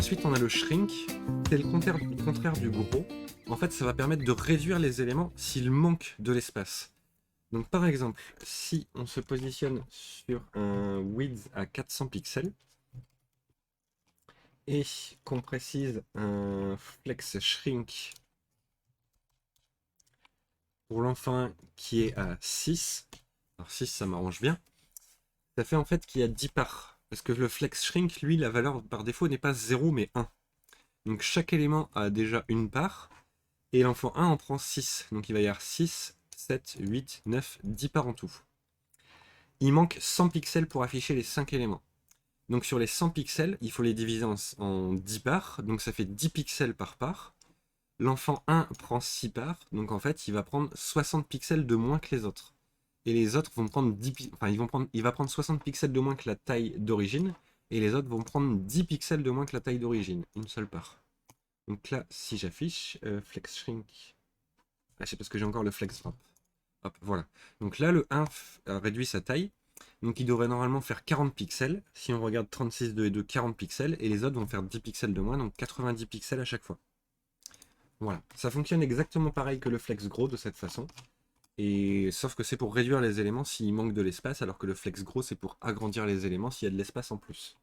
Ensuite, on a le shrink, c'est le contraire du gros. En fait, ça va permettre de réduire les éléments s'il manque de l'espace. Donc par exemple, si on se positionne sur un width à 400 pixels et qu'on précise un flex shrink pour l'enfant qui est à 6, alors 6 ça m'arrange bien, ça fait en fait qu'il y a 10 parts. Parce que le flex shrink, lui, la valeur par défaut n'est pas 0 mais 1. Donc chaque élément a déjà une part, et l'enfant 1 en prend 6. Donc il va y avoir 6, 7, 8, 9, 10 parts en tout. Il manque 100 pixels pour afficher les 5 éléments. Donc sur les 100 pixels, il faut les diviser en 10 parts, donc ça fait 10 pixels par part. L'enfant 1 prend 6 parts, donc en fait il va prendre 60 pixels de moins que les autres. Et les autres vont prendre 10 enfin, il va prendre 60 pixels de moins que la taille d'origine, et les autres vont prendre 10 pixels de moins que la taille d'origine, une seule part. Donc là, si j'affiche flex shrink, ah, c'est parce que j'ai encore le flex drop. Hop, voilà. Donc là, le 1 a réduit sa taille. Donc il devrait normalement faire 40 pixels. Si on regarde 36,2 et 2, 40 pixels. Et les autres vont faire 10 pixels de moins, donc 90 pixels à chaque fois. Voilà. Ça fonctionne exactement pareil que le flex gros de cette façon. Et sauf que c'est pour réduire les éléments s'il manque de l'espace, alors que le flex gros c'est pour agrandir les éléments s'il y a de l'espace en plus.